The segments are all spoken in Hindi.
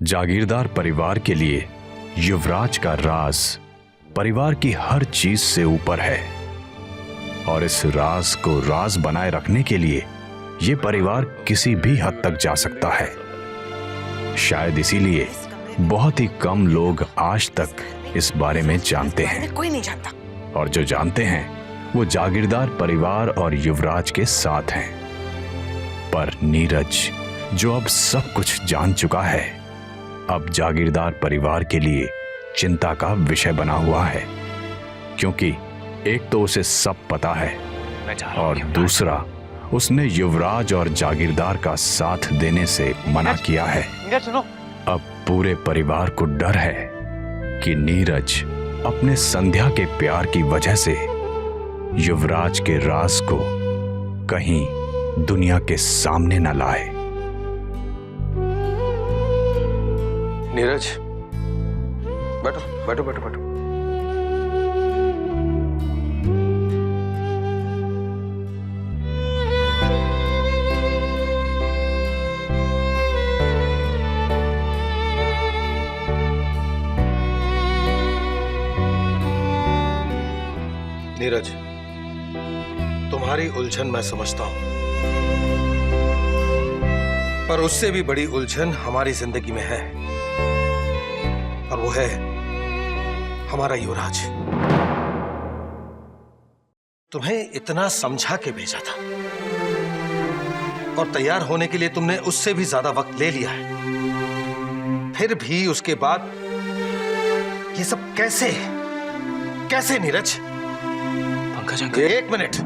जागीरदार परिवार के लिए युवराज का राज परिवार की हर चीज से ऊपर है और इस राज को राज बनाए रखने के लिए यह परिवार किसी भी हद तक जा सकता है। शायद इसीलिए बहुत ही कम लोग आज तक इस बारे में जानते हैं। कोई नहीं जानता, और जो जानते हैं वो जागीरदार परिवार और युवराज के साथ हैं। पर नीरज जो अब सब कुछ जान चुका है, अब जागीरदार परिवार के लिए चिंता का विषय बना हुआ है, क्योंकि एक तो उसे सब पता है और दूसरा उसने युवराज और जागीरदार का साथ देने से मना किया है। अब पूरे परिवार को डर है कि नीरज अपने संध्या के प्यार की वजह से युवराज के राज को कहीं दुनिया के सामने न लाए। नीरज, बैठो बैठो बैठो बैठो। नीरज, तुम्हारी उलझन मैं समझता हूं, पर उससे भी बड़ी उलझन हमारी जिंदगी में है, और वो है हमारा युवराज। तुम्हें इतना समझा के भेजा था और तैयार होने के लिए तुमने उससे भी ज्यादा वक्त ले लिया है, फिर भी उसके बाद ये सब कैसे कैसे नीरज? पंकज अंकल, एक मिनट,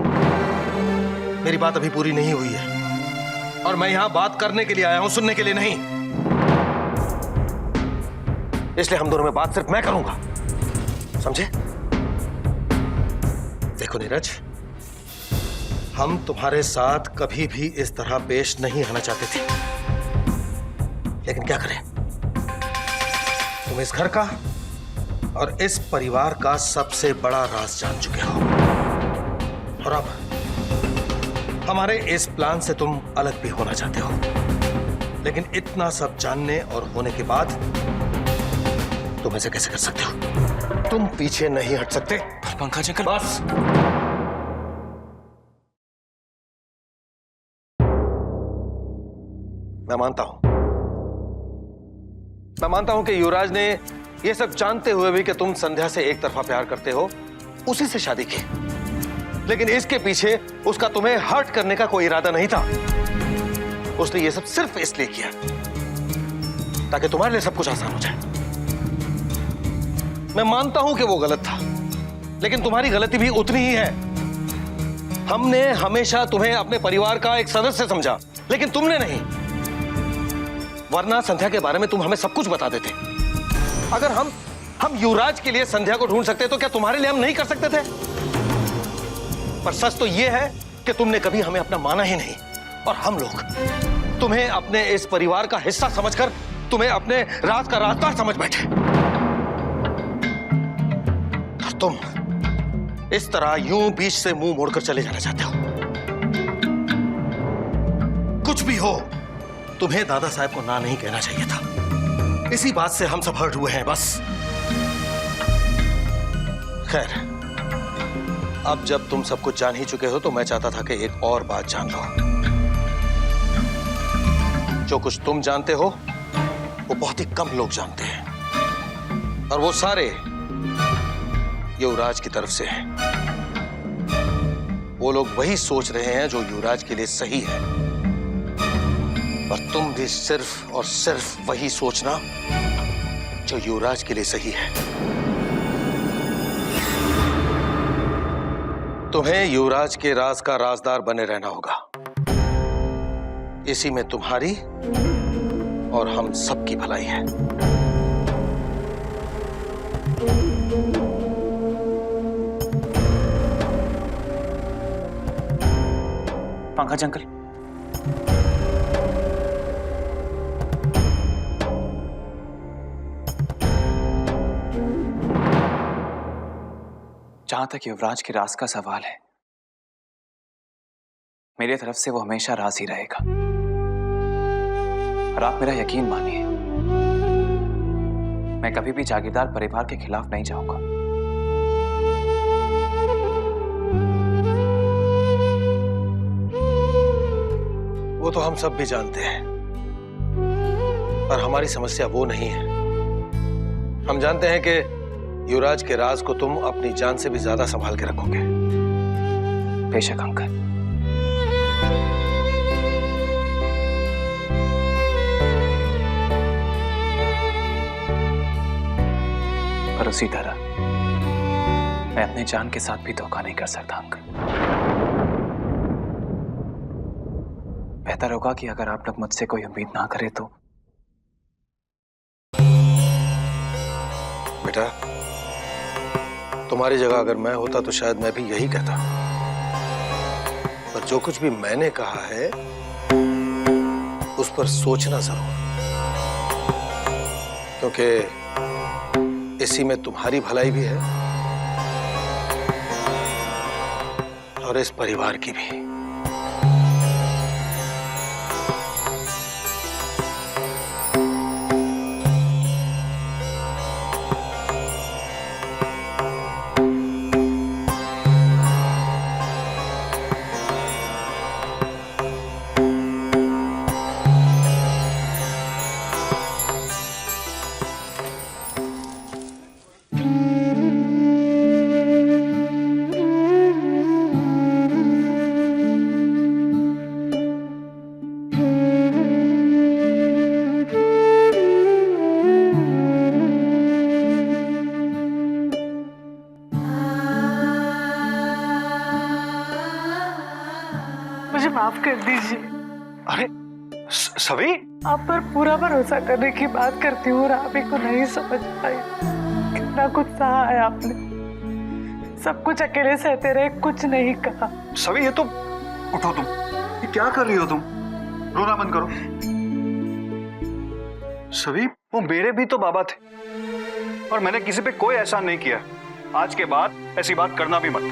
मेरी बात अभी पूरी नहीं हुई है और मैं यहां बात करने के लिए आया हूं, सुनने के लिए नहीं। इसलिए हम दोनों में बात सिर्फ मैं करूंगा, समझे? देखो नीरज, हम तुम्हारे साथ कभी भी इस तरह पेश नहीं आना चाहते थे, लेकिन क्या करें, तुम इस घर का और इस परिवार का सबसे बड़ा राज जान चुके हो, और अब हमारे इस प्लान से तुम अलग भी होना चाहते हो। लेकिन इतना सब जानने और होने के बाद तुम ऐसे कैसे कर सकते हो? तुम पीछे नहीं हट सकते। पंकज अंकल, बस, मैं मानता हूं कि युवराज ने यह सब जानते हुए भी कि तुम संध्या से एक तरफा प्यार करते हो, उसी से शादी की, लेकिन इसके पीछे उसका तुम्हें हर्ट करने का कोई इरादा नहीं था। उसने ये सब सिर्फ इसलिए किया ताकि तुम्हारे लिए सब कुछ आसान हो जाए। मैं मानता हूं कि वो गलत था, लेकिन तुम्हारी गलती भी उतनी ही है। हमने हमेशा तुम्हें अपने परिवार का एक सदस्य समझा, लेकिन तुमने नहीं, वरना संध्या के बारे में तुम हमें सब कुछ बता देते। अगर हम युवराज के लिए संध्या को ढूंढ सकते तो क्या तुम्हारे लिए हम नहीं कर सकते थे? पर सच तो यह है कि तुमने कभी हमें अपना माना ही नहीं, और हम लोग तुम्हें अपने इस परिवार का हिस्सा समझकर तुम्हें अपने राज का राजदार समझ बैठे, और तुम इस तरह यूं बीच से मुंह मोड़कर चले जाना चाहते हो। कुछ भी हो, तुम्हें दादा साहब को ना नहीं कहना चाहिए था। इसी बात से हम सब हर्ट हुए हैं, बस। खैर, अब जब तुम सब कुछ जान ही चुके हो तो मैं चाहता था कि एक और बात जान लो। जो कुछ तुम जानते हो वो बहुत ही कम लोग जानते हैं, और वो सारे युवराज की तरफ से हैं। वो लोग वही सोच रहे हैं जो युवराज के लिए सही है, और तुम भी सिर्फ और सिर्फ वही सोचना जो युवराज के लिए सही है। तुम्हें युवराज के राज का राजदार बने रहना होगा। इसी में तुम्हारी और हम सबकी भलाई है। पंकज अंकल, जहां तक युवराज के राज का सवाल है, मेरी तरफ से वो हमेशा राज ही रहेगा। और आप मेरा यकीन मानिए, मैं कभी भी जागीरदार परिवार के खिलाफ नहीं जाऊंगा। वो तो हम सब भी जानते हैं, पर हमारी समस्या वो नहीं है। हम जानते हैं कि युवराज के राज को तुम अपनी जान से भी ज्यादा संभाल के रखोगे। बेशक अंकल। पर उसी तरह मैं अपनी जान के साथ भी धोखा नहीं कर सकता अंकल। बेहतर होगा कि अगर आप लोग मुझसे कोई उम्मीद ना करें तो। बेटा, तुम्हारी जगह अगर मैं होता तो शायद मैं भी यही कहता, पर जो कुछ भी मैंने कहा है उस पर सोचना जरूर, क्योंकि इसी में तुम्हारी भलाई भी है और इस परिवार की भी। मुझे माफ कर दीजिए। अरे सभी, आप पर पूरा भरोसा करने की बात करती हूँ और आप ही को नहीं समझ पाई। कितना कुछ सहा है आपने, सब कुछ अकेले सहते रहे, कुछ नहीं कहा। सभी ये तो उठो तुम, ये क्या कर रही हो तुम? रोना बंद करो। सभी, वो मेरे भी तो बाबा थे और मैंने किसी पे कोई एहसान नहीं किया। आज के बाद ऐसी बात करना भी मत।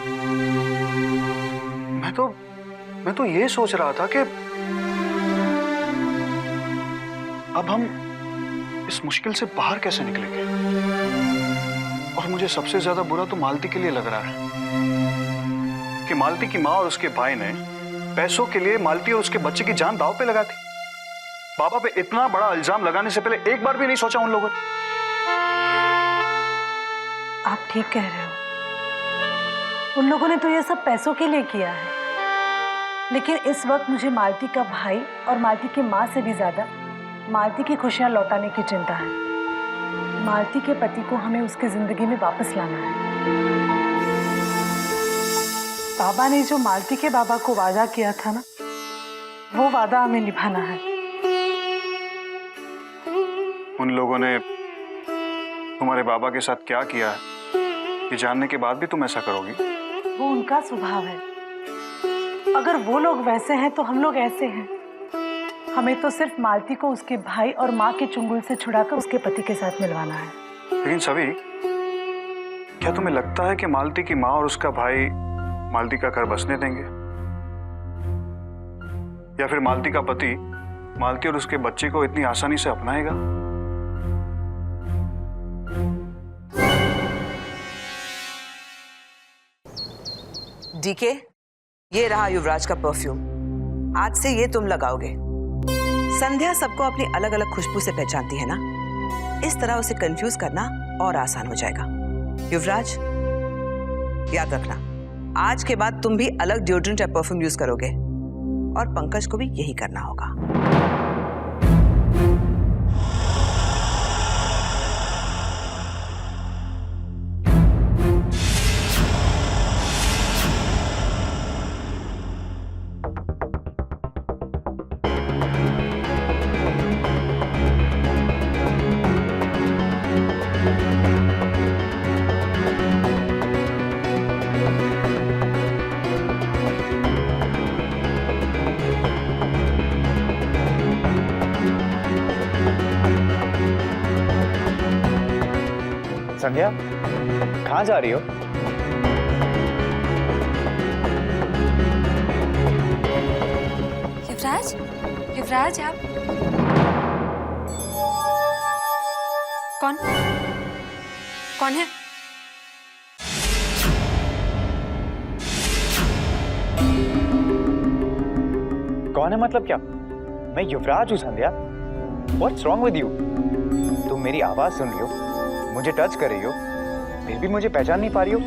मैं तो ये सोच रहा था कि अब हम इस मुश्किल से बाहर कैसे निकलेंगे। और मुझे सबसे ज्यादा बुरा तो मालती के लिए लग रहा है कि मालती की माँ और उसके भाई ने पैसों के लिए मालती और उसके बच्चे की जान दांव पे लगा दी। बाबा पे इतना बड़ा इल्जाम लगाने से पहले एक बार भी नहीं सोचा उन लोगों ने। आप ठीक कह रहे हो, उन लोगों ने तो ये सब पैसों के लिए किया है, लेकिन इस वक्त मुझे मालती का भाई और मालती की माँ से भी ज्यादा मालती की खुशियां लौटाने की चिंता है। मालती के पति को हमें उसकी जिंदगी में वापस लाना है। बाबा ने जो मालती के बाबा को वादा किया था ना, वो वादा हमें निभाना है। उन लोगों ने तुम्हारे बाबा के साथ क्या किया है ये जानने के बाद भी तुम ऐसा करोगी? वो उनका स्वभाव है। अगर वो लोग वैसे हैं तो हम लोग ऐसे हैं। हमें तो सिर्फ मालती को उसके भाई और माँ के चुंगल से छुड़ाकर उसके पति के साथ मिलवाना है। लेकिन सभी, क्या तुम्हें लगता है कि मालती की माँ और उसका भाई मालती का घर बसने देंगे? या फिर मालती का पति मालती और उसके बच्चे को इतनी आसानी से अपनाएगा? डीके, ये रहा युवराज का परफ्यूम। आज से ये तुम लगाओगे। संध्या सबको अपनी अलग अलग खुशबू से पहचानती है ना, इस तरह उसे कंफ्यूज करना और आसान हो जाएगा। युवराज, याद रखना, आज के बाद तुम भी अलग डिओड्रेंट या परफ्यूम यूज करोगे और पंकज को भी यही करना होगा। संध्या, कहाँ जा रही हो? युवराज आप कौन कौन है? कौन है मतलब क्या? मैं युवराज हूँ संध्या। What's wrong with you? तुम मेरी आवाज सुन रही हो, मुझे टच कर रही हो, फिर भी मुझे पहचान नहीं पा रही हो।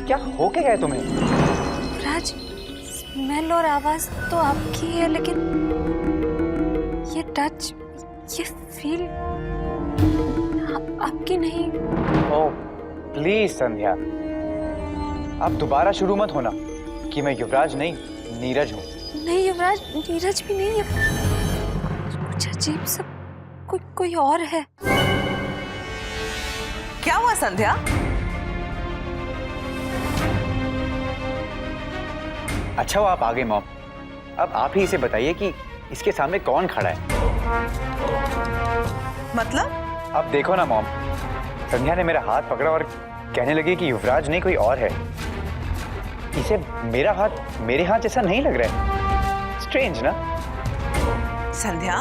क्या हो क्या गया तुम्हें? युवराज, स्मेल और आवाज तो आपकी है, लेकिन ये टच, ये फील आपकी नहीं। ओह प्लीज संध्या, आप दोबारा शुरू मत होना कि मैं युवराज नहीं नीरज हूँ। नहीं युवराज, नीरज भी नहीं है, कुछ अजीब सा कोई और है। क्या हुआ संध्या? अच्छा वो आप आ गए मॉम। अब आप ही इसे बताइए कि इसके सामने कौन खड़ा है। मतलब? अब देखो ना मॉम, संध्या ने मेरा हाथ पकड़ा और कहने लगी कि युवराज नहीं कोई और है। इसे मेरा हाथ मेरे हाथ जैसा नहीं लग रहा है। स्ट्रेंज ना? संध्या,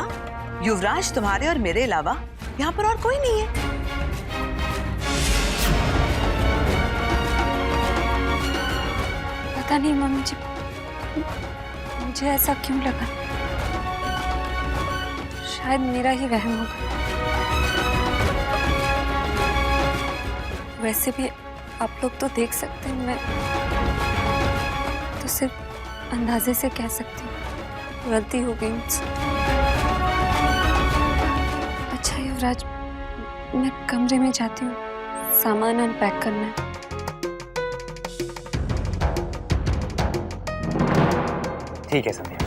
युवराज तुम्हारे और मेरे अलावा यहाँ पर और कोई नहीं है। पता नहीं मम्मी जी, मुझे ऐसा क्यों लगा। शायद मेरा ही वहम होगा। वैसे भी आप लोग तो देख सकते हैं, मैं तो सिर्फ अंदाजे से कह सकती हूँ, गलती हो गई मुझसे। अच्छा युवराज, मैं कमरे में जाती हूँ, सामान अनपैक करना है। ठीक है संध्या।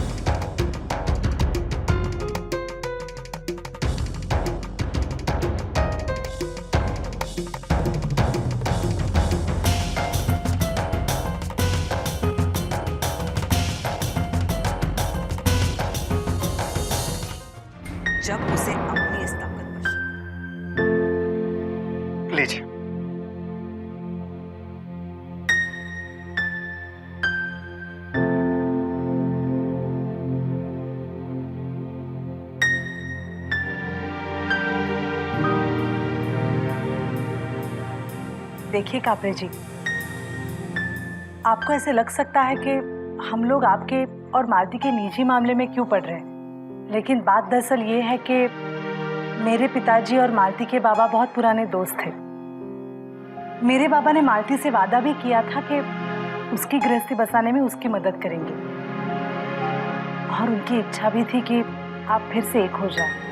जब उसे अपनी इस ताकत पर लीजिए। देखिए कापरे जी, आपको ऐसे लग सकता है कि हम लोग आपके और मालती के निजी मामले में क्यों पड़ रहे हैं, लेकिन बात दरअसल ये है कि मेरे पिताजी और मालती के बाबा बहुत पुराने दोस्त थे। मेरे बाबा ने मालती से वादा भी किया था कि उसकी गृहस्थी बसाने में उसकी मदद करेंगे, और उनकी इच्छा भी थी कि आप फिर से एक हो जाए।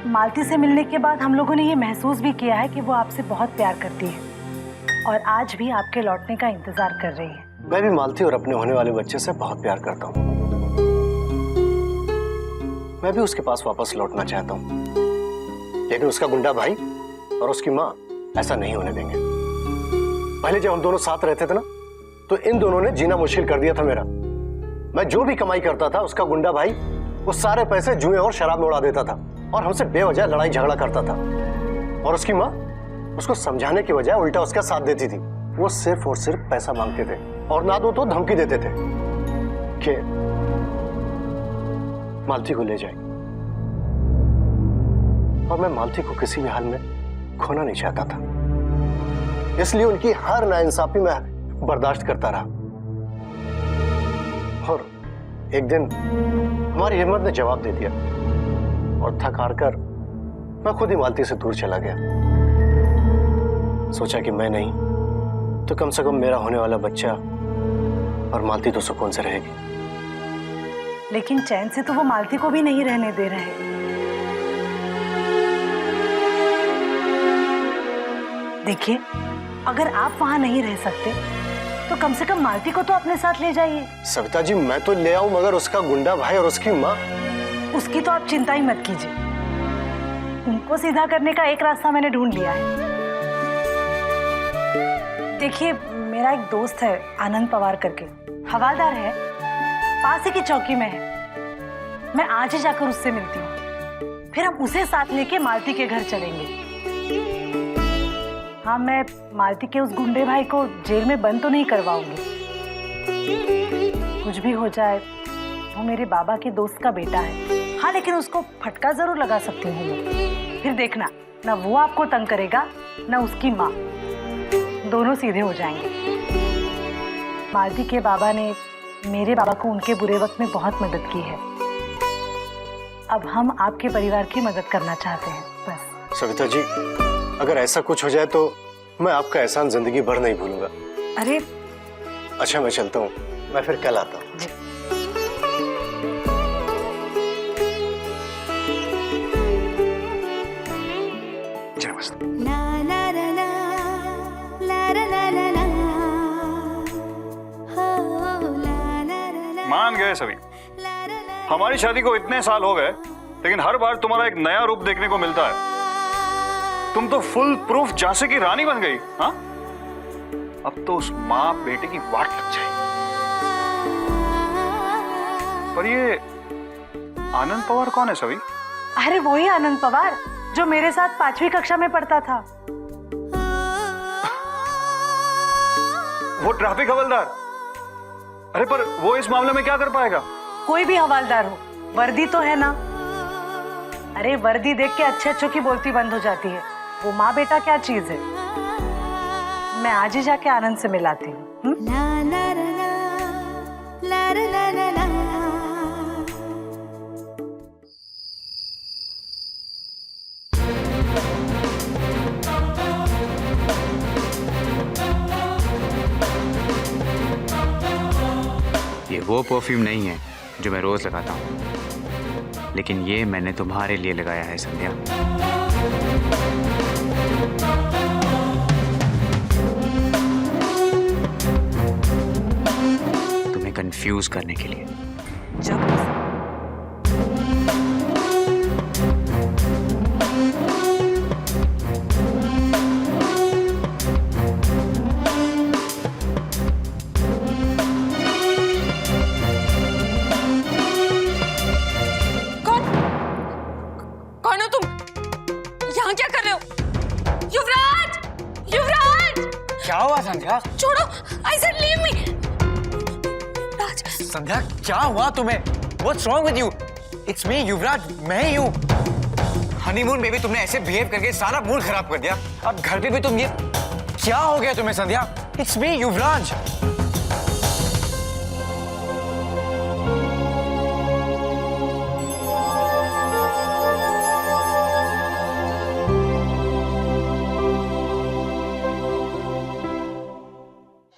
मालती से मिलने के बाद हम लोगों ने ये महसूस भी किया है कि वो आपसे बहुत प्यार करती है और आज भी आपके लौटने का इंतजार कर रही है। मैं भी मालती और अपने होने वाले बच्चे से बहुत प्यार करता हूँ। मैं भी उसके पास वापस लौटना चाहता हूँ, लेकिन उसका गुंडा भाई और उसकी माँ ऐसा नहीं होने देंगे। पहले जब हम दोनों साथ रहते थे ना, तो इन दोनों ने जीना मुश्किल कर दिया था मेरा। मैं जो भी कमाई करता था, उसका गुंडा भाई वो सारे पैसे जुए और शराब में उड़ा देता था और हमसे बेवजह लड़ाई झगड़ा करता था। और उसकी माँ उसको समझाने की बजाय उल्टा उसका साथ देती थी। वो सिर्फ और सिर्फ पैसा मांगते थे और ना दो तो धमकी देते थे कि मालती को ले जाए, और मैं मालती को किसी भी हाल में खोना नहीं चाहता था। इसलिए उनकी हर नाइंसाफी में बर्दाश्त करता रहा। और एक दिन हमारी हिम्मत ने जवाब दे दिया और थक हार कर मैं खुद ही मालती से दूर चला गया। सोचा कि मैं नहीं तो कम से कम मेरा होने वाला बच्चा और मालती तो सुकून से रहेगी। लेकिन चैन से तो वो मालती को भी नहीं रहने दे रहे। देखिए, अगर आप वहां नहीं रह सकते तो कम से कम मालती को तो अपने साथ ले जाइए। सविता जी, मैं तो ले आऊं, मगर उसका गुंडा भाई और उसकी माँ, उसकी तो आप चिंता ही मत कीजिए। उनको सीधा करने का एक रास्ता मैंने ढूंढ लिया है। देखिए, मेरा एक दोस्त है आनंद पवार करके, हवालदार है, पास ही की चौकी में है। मैं आज ही जाकर उससे मिलती हूँ, फिर हम उसे साथ लेके मालती के घर चलेंगे। हाँ, मैं मालती के उस गुंडे भाई को जेल में बंद तो नहीं करवाऊंगी। कुछ भी हो जाए वो मेरे बाबा के दोस्त का बेटा है। हाँ, लेकिन उसको फटका जरूर लगा सकती हूँ मैं। फिर देखना, ना वो आपको तंग करेगा ना उसकी माँ, दोनों सीधे हो जाएंगे। मालती के बाबा ने मेरे बाबा को उनके बुरे वक्त में बहुत मदद की है। अब हम आपके परिवार की मदद करना चाहते हैं, बस। सविता जी, अगर ऐसा कुछ हो जाए तो मैं आपका एहसान जिंदगी भर नहीं भूलूंगा। अरे अच्छा, मैं चलता हूँ, मैं फिर कल आता हूँ। मान गए सभी, हमारी शादी को इतने साल हो गए, लेकिन हर बार तुम्हारा एक नया रूप देखने को मिलता है। तुम तो फुल प्रूफ झांसी की रानी बन गई। हाँ, अब तो उस माँ बेटे की वाट लग जाए। पर ये आनंद पवार कौन है सभी? अरे वही आनंद पवार जो मेरे साथ 5वीं कक्षा में पढ़ता था। वो ट्रैफिक हवलदार? अरे पर वो इस मामले में क्या कर पाएगा? कोई भी हवलदार हो, वर्दी तो है ना। अरे वर्दी देख के अच्छे अच्छों की बोलती बंद हो जाती है। वो माँ बेटा क्या चीज है। मैं आज ही जाके आनंद से मिलाती हूँ। ये वो परफ्यूम नहीं है जो मैं रोज लगाता हूँ, लेकिन ये मैंने तुम्हारे लिए लगाया है संध्या। तुम्हें कंफ्यूज करने के लिए। जब कौन हो तुम? यहाँ क्या कर रहे हो? युवराज! युवराज! क्या हुआ संध्या? छोड़ो! I said leave me! युवराज! संध्या, क्या हुआ तुम्हें? What's wrong with you? It's me, युवराज, मैं ही हूँ। हनीमून में भी तुमने ऐसे बिहेव करके सारा मूड खराब कर दिया। अब घर पे भी तुम ये, क्या हो गया तुम्हें संध्या? It's me, युवराज।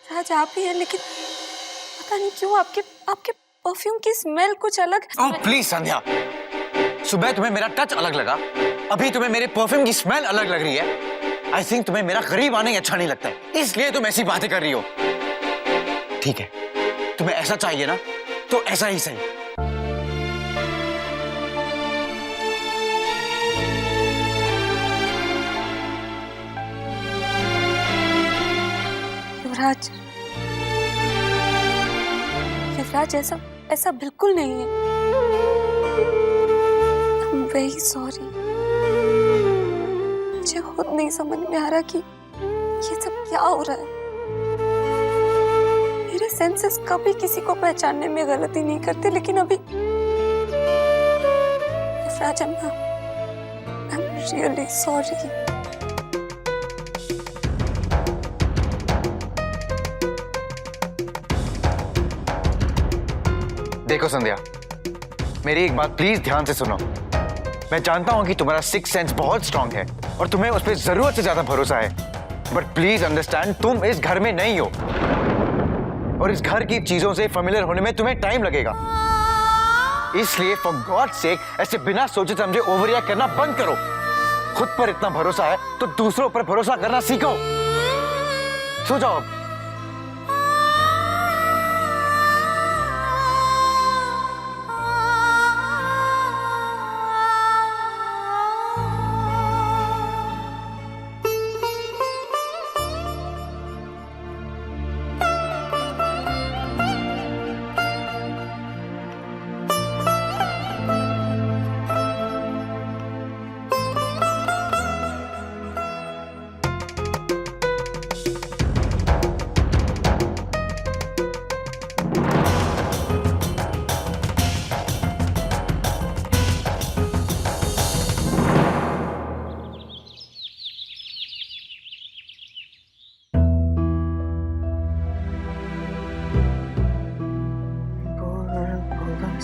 राज आप ही हैं, लेकिन पता नहीं क्यों आपके परफ्यूम की स्मेल कुछ अलग। ओह प्लीज संध्या, सुबह तुम्हें मेरा टच अलग लगा, अभी तुम्हें मेरे परफ्यूम की स्मेल अलग लग रही है। आई थिंक तुम्हें मेरा करीब आना ही अच्छा नहीं लगता है, इसलिए तुम ऐसी बातें कर रही हो। ठीक है, तुम्हें ऐसा चाहिए ना, तो ऐसा ही सही। युवराज, युवराज ऐसा बिल्कुल नहीं है। I'm very sorry। मुझे खुद नहीं समझ में आ रहा कि ये सब क्या हो रहा है। मेरे सेंसेस कभी किसी को पहचानने में गलती नहीं करते, लेकिन अभी युवराज, I'm really sorry। देखो संध्या, मेरी एक बात प्लीज ध्यान से सुनो। मैं जानता हूं कि तुम्हारा सिक्स सेंस बहुत स्ट्रांग है और तुम्हें उस पर जरूरत से ज्यादा भरोसा है, बट प्लीज अंडरस्टैंड, तुम इस घर में नहीं हो और इस घर की चीजों से फेमिलियर होने में तुम्हें टाइम लगेगा। इसलिए फॉर गॉड सेक ऐसे बिना सोचे समझे ओवर रिएक्ट करना बंद करो। खुद पर इतना भरोसा है तो दूसरों पर भरोसा करना सीखो। सो जाओ।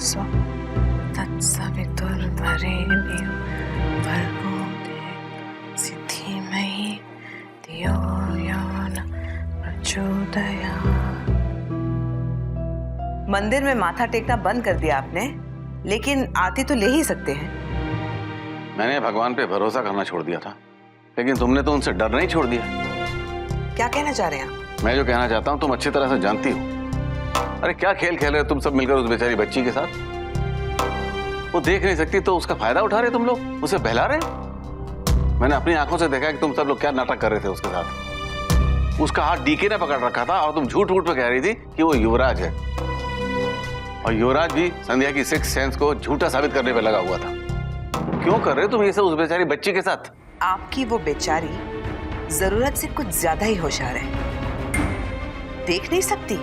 स्व तत्सवितुर्वरेण्यं भर्गो सिद्धिमयि धियो यो न प्रचोदयात्। मंदिर में माथा टेकना बंद कर दिया आपने, लेकिन आरती तो ले ही सकते हैं। मैंने भगवान पे भरोसा करना छोड़ दिया था, लेकिन तुमने तो उनसे डरना ही छोड़ दिया। क्या कहना चाह रहे हैं आप? मैं जो कहना चाहता हूँ तुम अच्छी तरह से जानती हो। अरे क्या खेल खेल रहे हो तुम सब मिलकर उस बेचारी बच्ची के साथ? वो देख नहीं सकती तो उसका फायदा उठा रहे तुम लोग, उसे बहला रहे। मैंने अपनी आंखों से देखा कि तुम सब लोग क्या नाटक कर रहे थे उसके साथ। उसका हाथ डीके ने पकड़ रखा था और तुम झूठ मूठ पे कह रही थी कि वो युवराज है, और युवराज भी संध्या की सिक्स सेंस को झूठा साबित करने पे लगा हुआ था। क्यों कर रहे हो तुम ये सब उस बेचारी बच्ची के साथ? आपकी वो बेचारी जरूरत से कुछ ज्यादा ही होशियार है। देख नहीं सकती,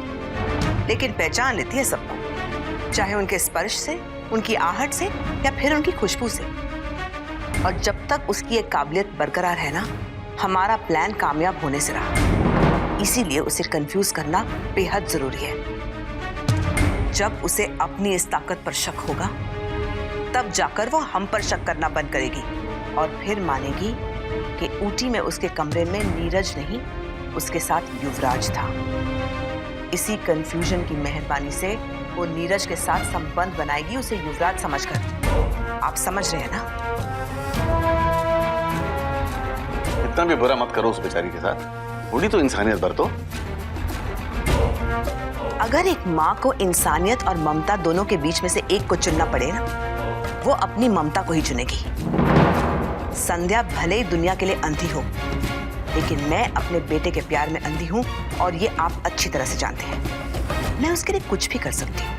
लेकिन पहचान लेती है सबको, चाहे उनके स्पर्श से, उनकी आहट से या फिर उनकी खुशबू से। और जब तक उसकी एक काबिलियत बरकरार है ना, हमारा प्लान कामयाब होने से रहा। इसीलिए उसे कंफ्यूज करना बेहद जरूरी है। जब उसे अपनी इस ताकत पर शक होगा, तब जाकर वो हम पर शक करना बंद करेगी और फिर मानेगी कि ऊटी में उसके कमरे में नीरज नहीं, उसके साथ युवराज था। इसी कंफ्यूजन की मेहरबानी से वो नीरज के साथ संबंध बनाएगी, उसे युवराज समझकर। आप समझ रहे हैं ना? इतना भी बुरा मत करो उस बेचारी के साथ, थोड़ी तो इंसानियत बरतो। अगर एक माँ को इंसानियत और ममता दोनों के बीच में से एक को चुनना पड़े ना, वो अपनी ममता को ही चुनेगी। संध्या भले ही दुनिया के लिए अंधी हो, लेकिन मैं अपने बेटे के प्यार में अंधी हूँ और ये आप अच्छी तरह से जानते हैं। मैं उसके लिए कुछ भी कर सकती हूँ।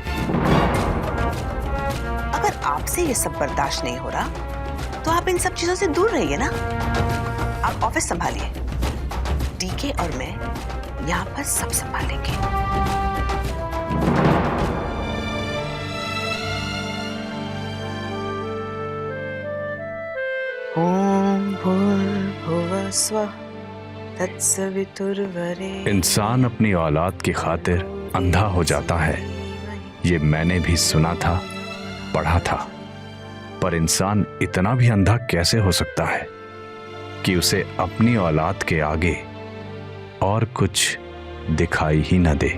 अगर आपसे ये सब बर्दाश्त नहीं हो रहा, तो आप इन सब चीजों से दूर रहिए ना। आप ऑफिस संभालिए, डीके और मैं यहाँ पर सब संभालेंगे। ओम भूर्भुवः स्वः तत्सवितुर्वरेण्यं। इंसान अपनी औलाद की खातिर अंधा हो जाता है, ये मैंने भी सुना था, पढ़ा था। पर इंसान इतना भी अंधा कैसे हो सकता है कि उसे अपनी औलाद के आगे और कुछ दिखाई ही न दे।